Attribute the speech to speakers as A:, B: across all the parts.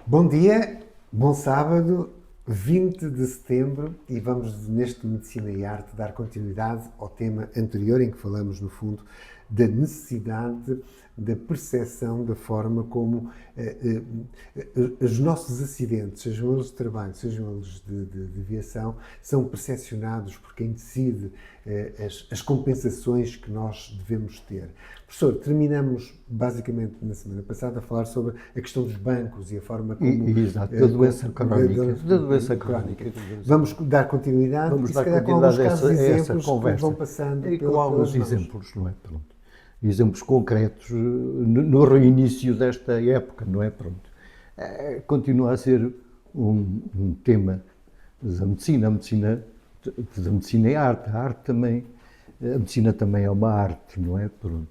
A: Bom dia, bom sábado, 20 de setembro, e vamos neste Medicina e Arte dar continuidade ao tema anterior em que falamos, no fundo, da necessidade da percepção da forma como os nossos acidentes, sejam eles de trabalho, sejam eles de aviação, são percepcionados por quem decide as compensações que nós devemos ter. Professor, terminamos basicamente na semana passada a falar sobre a questão dos bancos e a forma como...
B: Exato, da doença crónica. Da doença crónica.
A: Vamos dar continuidade
B: Vamos
A: e,
B: dar
A: se calhar, com
B: continuidade
A: alguns casos,
B: a essa
A: exemplos
B: conversa.
A: que vão passando
B: E com alguns exemplos, não é? Pronto. Exemplos concretos no reinício desta época, não é? Pronto. Continua a ser um tema da medicina. A medicina é arte. A arte também, a medicina também é uma arte, não é? Pronto.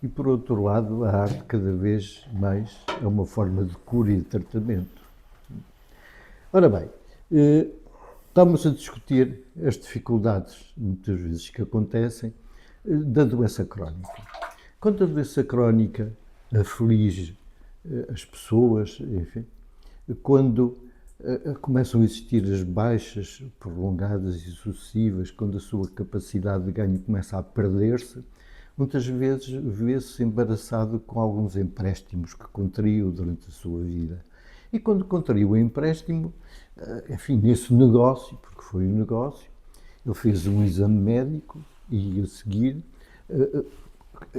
B: E, por outro lado, a arte cada vez mais é uma forma de cura e de tratamento. Ora bem, estamos a discutir as dificuldades, muitas vezes, que acontecem da doença crónica. Quando a doença crónica aflige as pessoas, enfim, quando começam a existir as baixas prolongadas e sucessivas, quando a sua capacidade de ganho começa a perder-se, muitas vezes vê-se embaraçado com alguns empréstimos que contraiu durante a sua vida. E quando contraiu o empréstimo, enfim, nesse negócio, porque foi um negócio, ele fez um exame médico e, a seguir,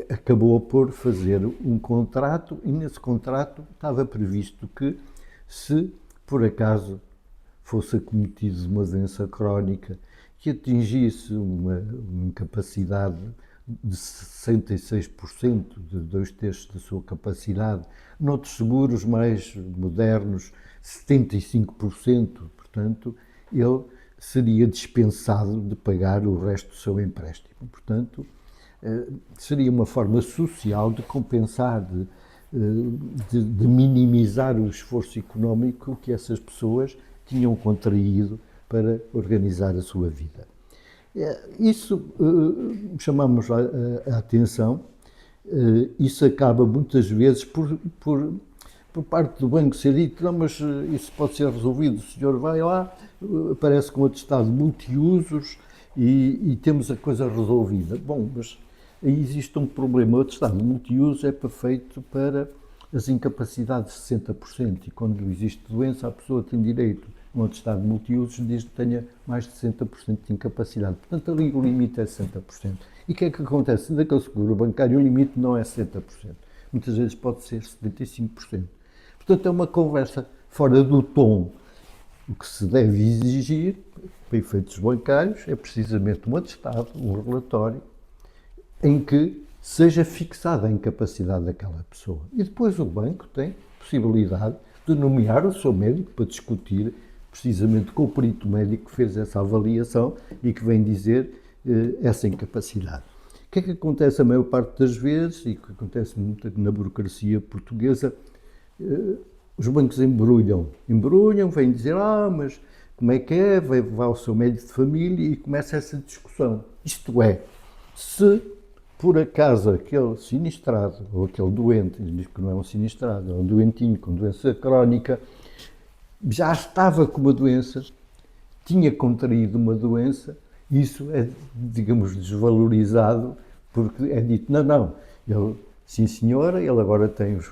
B: acabou por fazer um contrato, e nesse contrato estava previsto que, se por acaso fosse acometido de uma doença crónica que atingisse uma incapacidade de 66%, de 2/3 da sua capacidade, noutros seguros mais modernos, 75%, portanto, ele seria dispensado de pagar o resto do seu empréstimo. Portanto, seria uma forma social de compensar, de minimizar o esforço económico que essas pessoas tinham contraído para organizar a sua vida. Isso chamamos a atenção, isso acaba muitas vezes por parte do banco ser dito, não, mas isso pode ser resolvido, o senhor vai lá, aparece com um atestado multiusos e temos a coisa resolvida. Bom, mas aí existe um problema, o atestado multiuso é perfeito para as incapacidades de 60%, e quando existe doença a pessoa tem direito um atestado de multiusos desde que tenha mais de 60% de incapacidade. Portanto, ali o limite é 60%. E o que é que acontece? Naquele seguro bancário o limite não é 60%. Muitas vezes pode ser 75%. Portanto, é uma conversa fora do tom. O que se deve exigir, para efeitos bancários, é precisamente um atestado, um relatório, em que seja fixada a incapacidade daquela pessoa. E depois o banco tem possibilidade de nomear o seu médico para discutir precisamente com o perito médico que fez essa avaliação e que vem dizer essa incapacidade. O que é que acontece a maior parte das vezes, e que acontece muito na burocracia portuguesa, os bancos embrulham, vêm dizer, mas como é que é, vai ao seu médico de família e começa essa discussão. Isto é, se por acaso aquele sinistrado, ou aquele doente, diz que não é um sinistrado, é um doentinho com doença crónica, já estava com uma doença, tinha contraído uma doença, isso é, digamos, desvalorizado, porque é dito, não, ele, sim senhora, ele agora tem os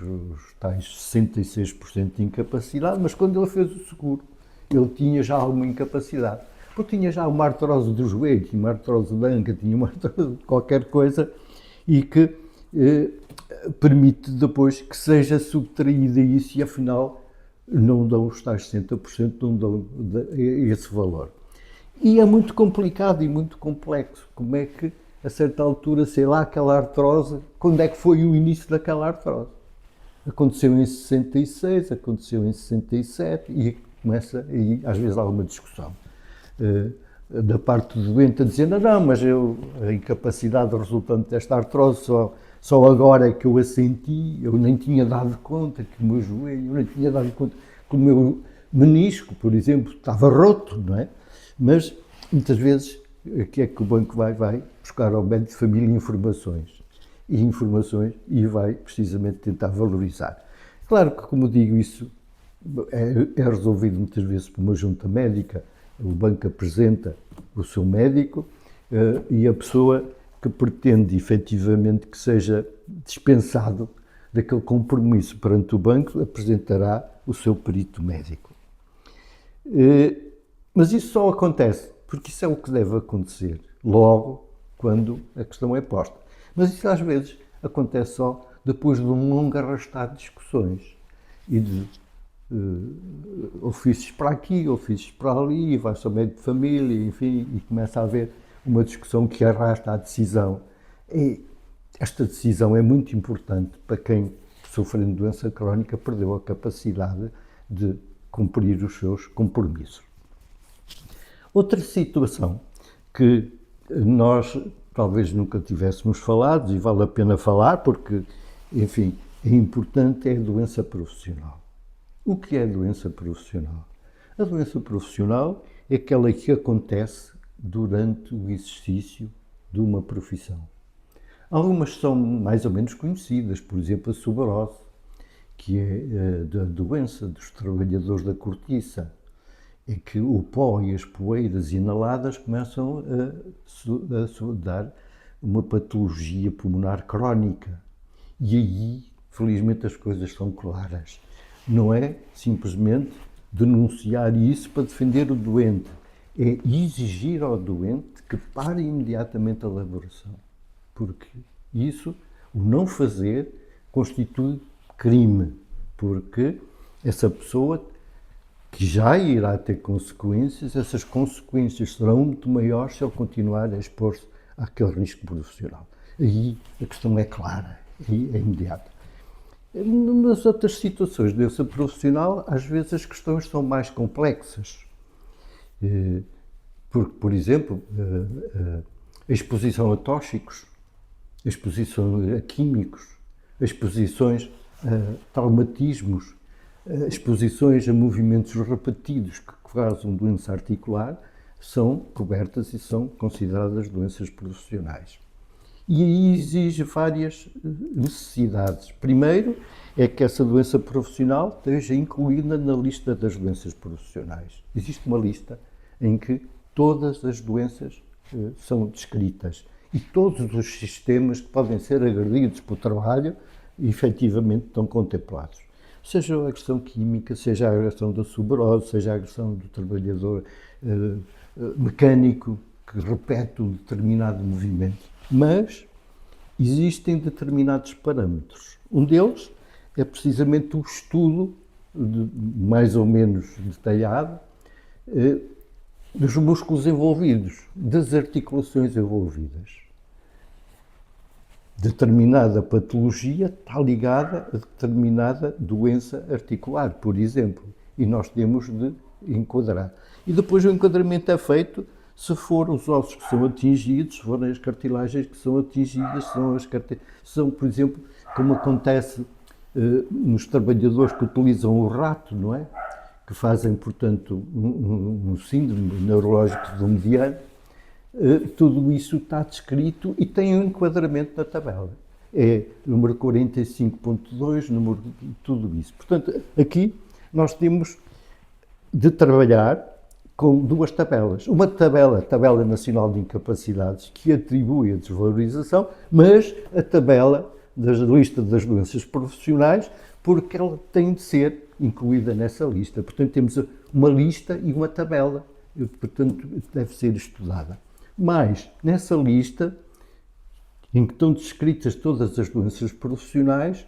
B: tais 66% de incapacidade, mas quando ele fez o seguro, ele tinha já alguma incapacidade. Porque tinha já uma artrose do joelho, tinha uma artrose da anca, tinha uma artrose de qualquer coisa, e que permite depois que seja subtraída isso e afinal não dão os tais 60%, não dão esse valor. E é muito complicado e muito complexo. Como é que, a certa altura, sei lá, aquela artrose, quando é que foi o início daquela artrose? Aconteceu em 66, aconteceu em 67 e começa aí, às vezes, alguma discussão. Da parte do doente a dizer, não, mas a incapacidade resultante desta artrose só agora é que eu a senti, eu nem tinha dado conta que o meu joelho, eu nem tinha dado conta que o meu menisco, por exemplo, estava roto, não é? Mas, muitas vezes, o que é que o banco vai buscar ao médico de família informações e vai precisamente tentar valorizar. Claro que, como digo, isso é resolvido muitas vezes por uma junta médica, o banco apresenta o seu médico e a pessoa que pretende efetivamente que seja dispensado daquele compromisso perante o banco apresentará o seu perito médico. Mas isso só acontece porque isso é o que deve acontecer logo quando a questão é posta. Mas isso às vezes acontece só depois de um longo arrastar de discussões e de ofícios para aqui, ofícios para ali, vai-se ao médico de família, enfim, e começa a haver uma discussão que arrasta a decisão. E esta decisão é muito importante para quem, sofrendo doença crónica, perdeu a capacidade de cumprir os seus compromissos. Outra situação que nós talvez nunca tivéssemos falado, e vale a pena falar porque, enfim, é importante, é a doença profissional. O que é a doença profissional? A doença profissional é aquela que acontece durante o exercício de uma profissão. Algumas são mais ou menos conhecidas, por exemplo, a soberose, que é da doença dos trabalhadores da cortiça, é que o pó e as poeiras inaladas começam a dar uma patologia pulmonar crónica. E aí, felizmente, as coisas são claras. Não é simplesmente denunciar isso para defender o doente, é exigir ao doente que pare imediatamente a laboração, porque isso, o não fazer, constitui crime, porque essa pessoa que já irá ter consequências, essas consequências serão muito maiores se ele continuar a expor-se àquele risco profissional. Aí a questão é clara, aí é imediata. Nas outras situações de doença profissional, às vezes as questões são mais complexas. Porque, por exemplo, a exposição a tóxicos, a exposição a químicos, as exposições a traumatismos, exposições a movimentos repetidos que causam doença articular são cobertas e são consideradas doenças profissionais. E aí exige várias necessidades. Primeiro, é que essa doença profissional esteja incluída na lista das doenças profissionais. Existe uma lista em que todas as doenças são descritas e todos os sistemas que podem ser agredidos pelo trabalho efetivamente estão contemplados. Seja a agressão química, seja a agressão da soberose, seja a agressão do trabalhador mecânico que repete um determinado movimento. Mas existem determinados parâmetros. Um deles é precisamente o estudo, mais ou menos detalhado, dos músculos envolvidos, das articulações envolvidas. Determinada patologia está ligada a determinada doença articular, por exemplo, e nós temos de enquadrar. E depois o enquadramento é feito se foram os ossos que são atingidos, se forem as cartilagens que são atingidas, são, por exemplo, como acontece nos trabalhadores que utilizam o rato, não é? Que fazem, portanto, um síndrome neurológico do mediano. Tudo isso está descrito e tem um enquadramento na tabela. É número 45.2, número de tudo isso. Portanto, aqui nós temos de trabalhar com duas tabelas. Uma tabela, a Tabela Nacional de Incapacidades, que atribui a desvalorização, mas a tabela da lista das doenças profissionais, porque ela tem de ser incluída nessa lista. Portanto, temos uma lista e uma tabela, e, portanto, deve ser estudada. Mas, nessa lista, em que estão descritas todas as doenças profissionais,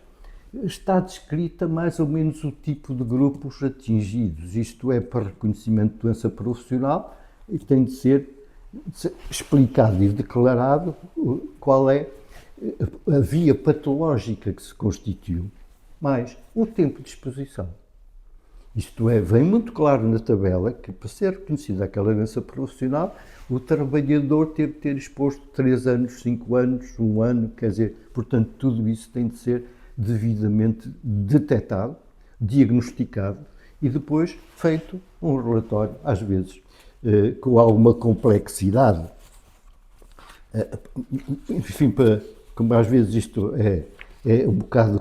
B: está descrita mais ou menos o tipo de grupos atingidos. Isto é, para reconhecimento de doença profissional, e tem de ser explicado e declarado qual é a via patológica que se constituiu. Mais o tempo de exposição. Isto é, vem muito claro na tabela que, para ser reconhecida aquela doença profissional, o trabalhador teve de ter exposto 3 anos, 5 anos, 1 ano, quer dizer, portanto, tudo isso tem de ser devidamente detectado, diagnosticado e depois feito um relatório, às vezes com alguma complexidade. Enfim, como às vezes isto é um bocado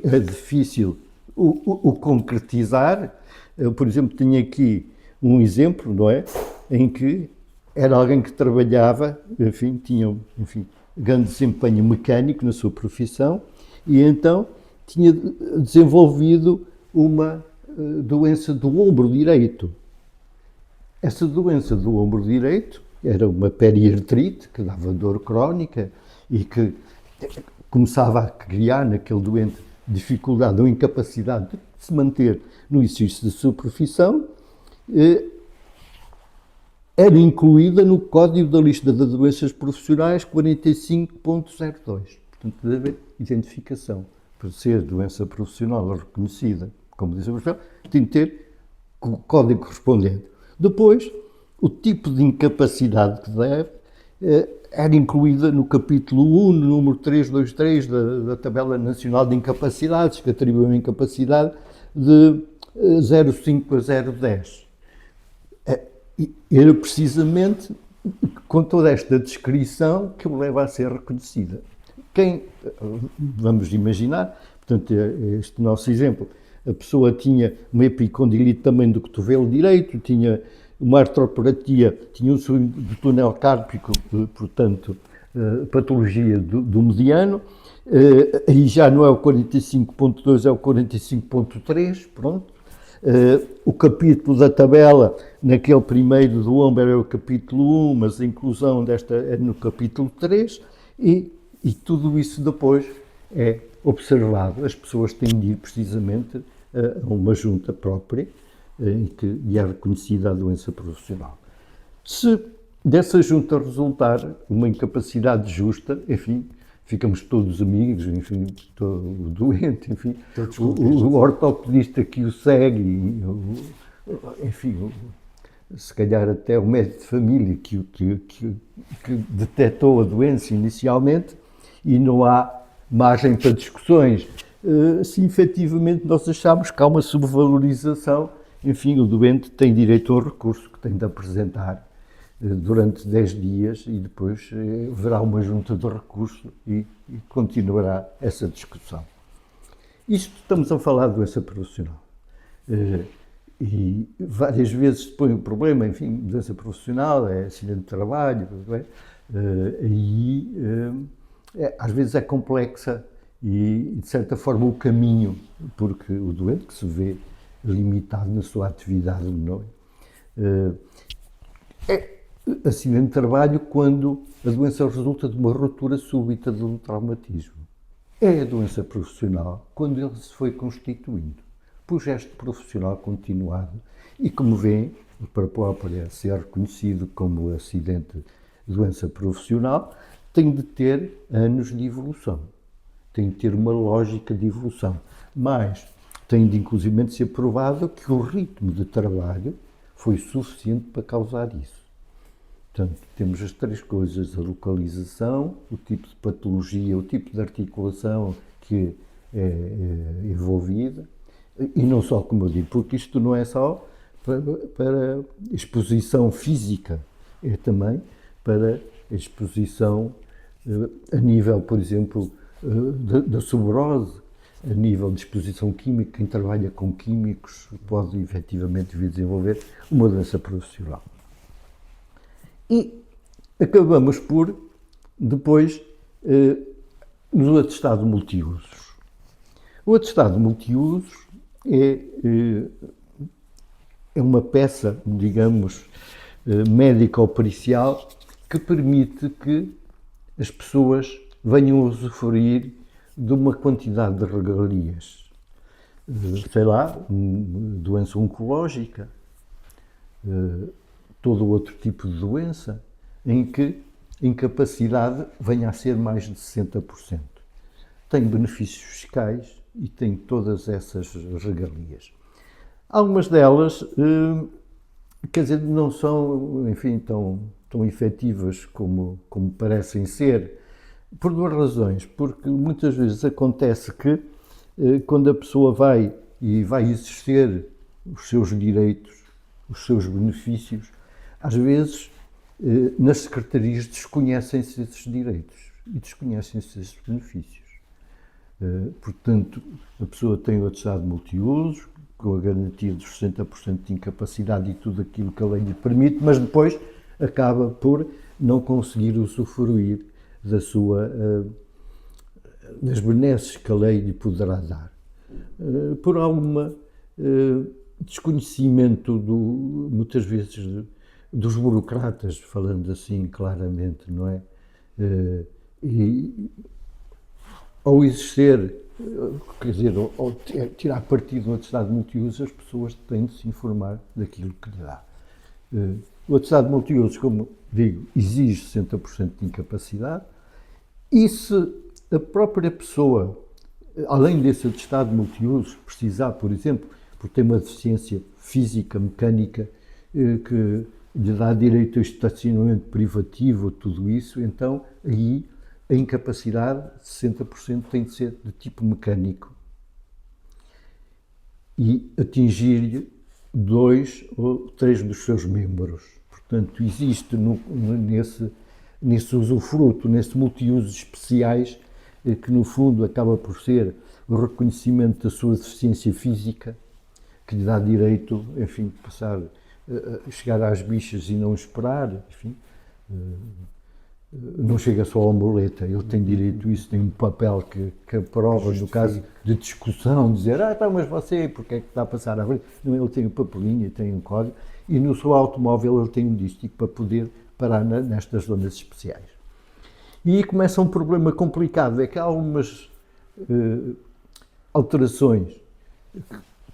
B: é difícil o concretizar, eu, por exemplo, tenho aqui um exemplo, não é? Em que era alguém que trabalhava, enfim, tinha, enfim, grande desempenho mecânico na sua profissão e então tinha desenvolvido uma doença do ombro direito. Essa doença do ombro direito era uma periartrite que dava dor crónica e que começava a criar naquele doente dificuldade ou incapacidade de se manter no exercício da sua profissão, era incluída no Código da Lista das Doenças Profissionais 45.02. Portanto, deve haver identificação. Para ser doença profissional reconhecida como doença profissional, tem que ter o código correspondente. Depois, o tipo de incapacidade que deve era incluída no capítulo 1, no número 323 da Tabela Nacional de Incapacidades, que atribui uma incapacidade de 0,5 a 0,10. Era precisamente com toda esta descrição que o leva a ser reconhecida. Vamos imaginar, portanto, este nosso exemplo, a pessoa tinha uma epicondilite também do cotovelo direito, tinha uma artropatia, tinha um swing do túnel cárpico, portanto, patologia do mediano, aí já não é o 45.2, é o 45.3, pronto. O capítulo da tabela, naquele primeiro do ombro era o capítulo 1, mas a inclusão desta é no capítulo 3, e tudo isso depois é observado. As pessoas têm de ir precisamente a uma junta própria em que é reconhecida a doença profissional. Se dessa junta resultar uma incapacidade justa, enfim, ficamos todos amigos, enfim, o doente, enfim, o ortopedista que o segue, enfim, se calhar até o médico de família que detectou a doença inicialmente, e não há margem para discussões. Se efetivamente nós achamos que há uma subvalorização, enfim, o doente tem direito a um recurso que tem de apresentar durante 10 dias e depois haverá uma junta de recurso e continuará essa discussão. Isto estamos a falar de doença profissional. E várias vezes se põe o problema, enfim, doença profissional, é acidente de trabalho, às vezes é complexa e, de certa forma, o caminho, porque o doente que se vê limitado na sua atividade, não é acidente de trabalho quando a doença resulta de uma ruptura súbita de um traumatismo. É a doença profissional quando ele se foi constituindo por gesto profissional continuado e, como vêem, para próprio ser reconhecido como acidente de doença profissional, tem de ter anos de evolução, tem de ter uma lógica de evolução, mas tem de inclusive ser provado que o ritmo de trabalho foi suficiente para causar isso. Portanto, temos as três coisas: a localização, o tipo de patologia, o tipo de articulação que é envolvida, e não só, como eu digo, porque isto não é só para exposição física, é também para exposição a nível, por exemplo, da sobrose, a nível de exposição química. Quem trabalha com químicos pode efetivamente vir desenvolver uma doença profissional. E acabamos por, depois, no atestado multiusos. O atestado multiusos é uma peça, digamos, médica ou pericial que permite que as pessoas venham a usufruir de uma quantidade de regalias. Sei lá, doença oncológica, todo outro tipo de doença, em que a incapacidade venha a ser mais de 60%. Tem benefícios fiscais e tem todas essas regalias. Algumas delas, quer dizer, não são, enfim, tão efetivas como parecem ser, por duas razões. Porque muitas vezes acontece que, quando a pessoa vai exercer os seus direitos, os seus benefícios, às vezes, nas secretarias desconhecem-se esses direitos e desconhecem-se esses benefícios. Portanto, a pessoa tem o atestado multiuso, com a garantia dos 60% de incapacidade e tudo aquilo que a lei lhe permite, mas depois acaba por não conseguir usufruir das benesses que a lei lhe poderá dar. Por alguma desconhecimento, muitas vezes, dos burocratas, falando assim claramente, não é? E ao exercer, quer dizer, ao tirar partido do atestado multiuso, as pessoas têm de se informar daquilo que lhe dá. O atestado multiuso, como digo, exige 60% de incapacidade, e se a própria pessoa, além desse atestado multiuso, precisar, por exemplo, porque tem uma deficiência física, mecânica, que lhe dá direito a estacionamento privativo, tudo isso, então aí a incapacidade de 60% tem de ser de tipo mecânico e atingir-lhe 2 ou 3 dos seus membros. Portanto, existe nesse usufruto, nesse multiusos especiais, que no fundo acaba por ser o reconhecimento da sua deficiência física, que lhe dá direito, enfim, passar a chegar às bichas e não esperar, enfim, não chega só à muleta, ele tem direito a isso, tem um papel que aprova, no caso de discussão, dizer, tá, mas você, porque é que está a passar à frente? Não, ele tem um papelinho, tem um código, e no seu automóvel ele tem um dístico para poder parar nestas zonas especiais. E aí começa um problema complicado, é que há algumas alterações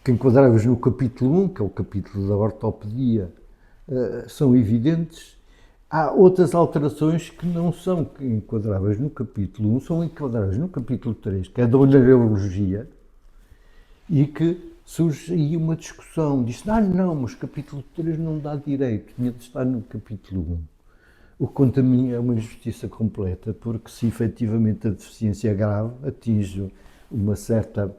B: que enquadráveis no capítulo 1, que é o capítulo da ortopedia, são evidentes. Há outras alterações que não são enquadráveis no capítulo 1, são enquadráveis no capítulo 3, que é da neurologia, e que surge aí uma discussão. Diz, não, mas o capítulo 3 não dá direito, tinha de estar no capítulo 1. O que quanto a mim é uma injustiça completa, porque se efetivamente a deficiência grave atinge uma certa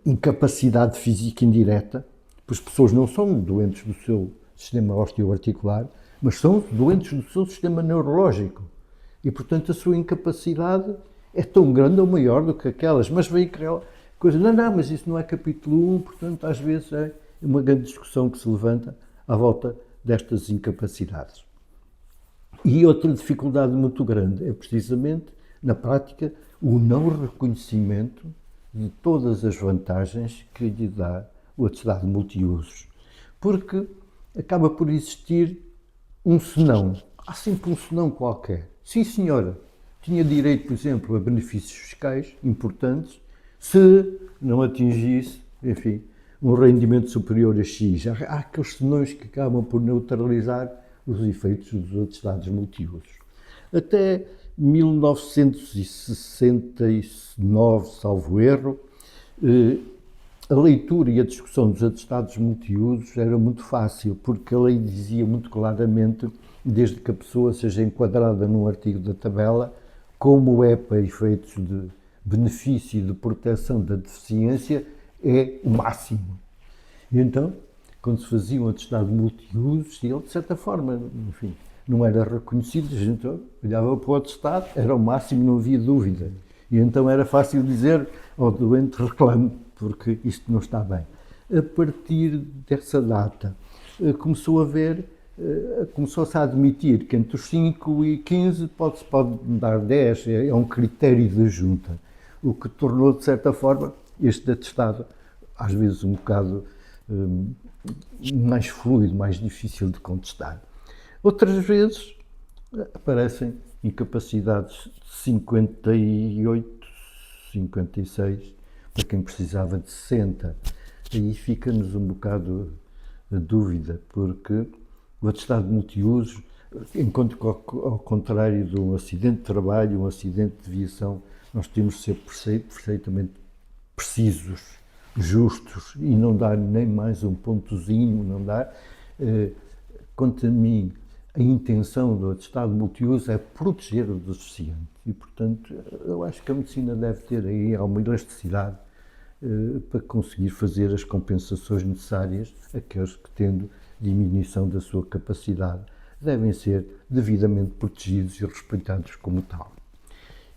B: incapacidade física indireta, pois as pessoas não são doentes do seu sistema osteoarticular, mas são doentes do seu sistema neurológico. E, portanto, a sua incapacidade é tão grande ou maior do que aquelas. Mas vem aquela coisa, não, mas isso não é capítulo 1, portanto, às vezes é uma grande discussão que se levanta à volta destas incapacidades. E outra dificuldade muito grande é precisamente, na prática, o não reconhecimento de todas as vantagens que lhe dá o atestado multiusos. Porque acaba por existir um senão. Há sempre um senão qualquer. Sim, senhora, tinha direito, por exemplo, a benefícios fiscais importantes se não atingisse, enfim, um rendimento superior a X. Há aqueles senões que acabam por neutralizar os efeitos dos atestados multiusos. Até 1969, salvo erro, a leitura e a discussão dos atestados multiusos era muito fácil, porque a lei dizia muito claramente, desde que a pessoa seja enquadrada num artigo da tabela, como é para efeitos de benefício e de proteção da deficiência, é o máximo. E então, quando se fazia um atestado multiusos, ele, de certa forma, enfim, não era reconhecido, a gente olhava para o atestado, era o máximo, não havia dúvida. E então era fácil dizer ao doente, reclame, porque isto não está bem. A partir dessa data, começou-se a admitir que entre os 5 e 15 pode dar 10, é um critério de junta, o que tornou, de certa forma, este atestado, às vezes, um bocado mais fluido, mais difícil de contestar. Outras vezes aparecem incapacidades de 58, 56, para quem precisava de 60. Aí fica-nos um bocado a dúvida, porque o atestado multiusos, enquanto que ao contrário de um acidente de trabalho, um acidente de viação, nós temos de ser perfeitamente precisos, justos, e não dar nem mais um pontozinho, não dar. Quanto a mim, a intenção do atestado multiuso é proteger o deficiente e, portanto, eu acho que a medicina deve ter aí alguma elasticidade para conseguir fazer as compensações necessárias àqueles que, tendo diminuição da sua capacidade, devem ser devidamente protegidos e respeitados como tal.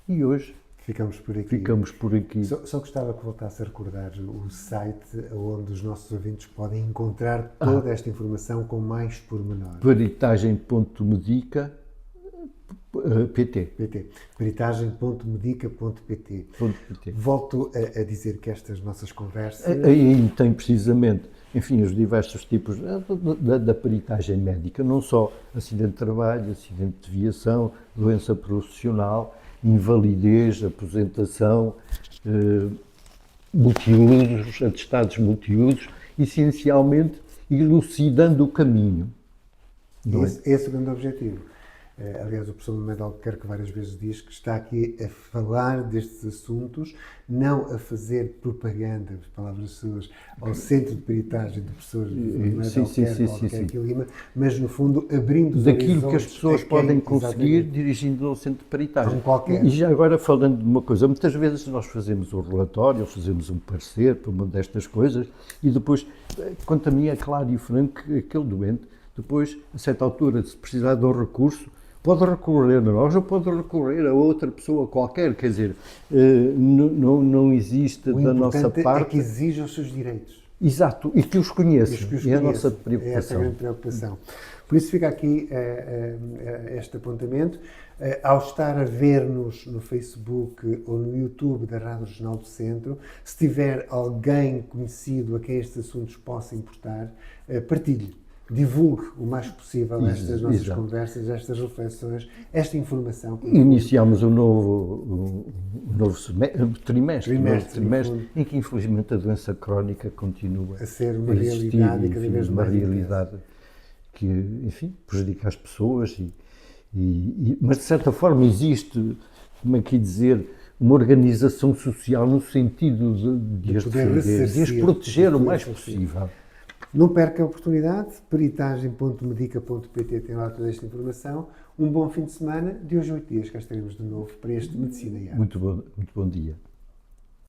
B: E hoje
A: Ficamos por aqui.
B: Ficamos por aqui.
A: Só gostava que voltasse a recordar o site onde os nossos ouvintes podem encontrar toda esta informação com mais pormenor.
B: Peritagem.medica.pt
A: Peritagem.medica.pt. Volto a dizer que estas nossas conversas...
B: Aí tem precisamente, enfim, os diversos tipos da peritagem médica, não só acidente de trabalho, acidente de viação, doença profissional, invalidez, aposentação, multiusos, atestados multiusos, essencialmente elucidando o caminho.
A: Esse é o grande objetivo. Aliás, o professor Manuel Albuquerque várias vezes diz que está aqui a falar destes assuntos, não a fazer propaganda, as palavras suas, ao centro de peritagem do professor Manuel Albuquerque Lima, mas, no fundo, abrindo os
B: daquilo que as pessoas podem conseguir
A: exatamente,
B: dirigindo ao centro de peritagem.
A: Qualquer.
B: E já agora, falando de uma coisa, muitas vezes nós fazemos um relatório, fazemos um parecer para uma destas coisas, e depois, quanto a mim é claro e franco que aquele doente, depois, a certa altura, se precisar de um recurso, pode recorrer a nós ou pode recorrer a outra pessoa qualquer, quer dizer, não existe da nossa parte...
A: é que exija os seus direitos.
B: Exato, e que os conheça, é a nossa preocupação.
A: É essa a grande preocupação. Por isso fica aqui este apontamento. Ao estar a ver-nos no Facebook ou no YouTube da Rádio Regional do Centro, se tiver alguém conhecido a quem estes assuntos possam importar, partilhe. Divulgue o mais possível estas nossas conversas, estas reflexões, esta informação.
B: Iniciamos um novo trimestre em que, infelizmente, a doença crónica continua
A: a ser uma
B: existir,
A: realidade e cada vez
B: uma
A: mais
B: realidade que, enfim, prejudica as pessoas. Mas, de certa forma, existe, como é que dizer, uma organização social no sentido de as defender, de as proteger o mais possível.
A: Não perca a oportunidade, peritagem.medica.pt tem lá toda esta informação. Um bom fim de semana, de hoje a 8 dias cá estaremos de novo para este Medicina e Arte.
B: Muito bom dia.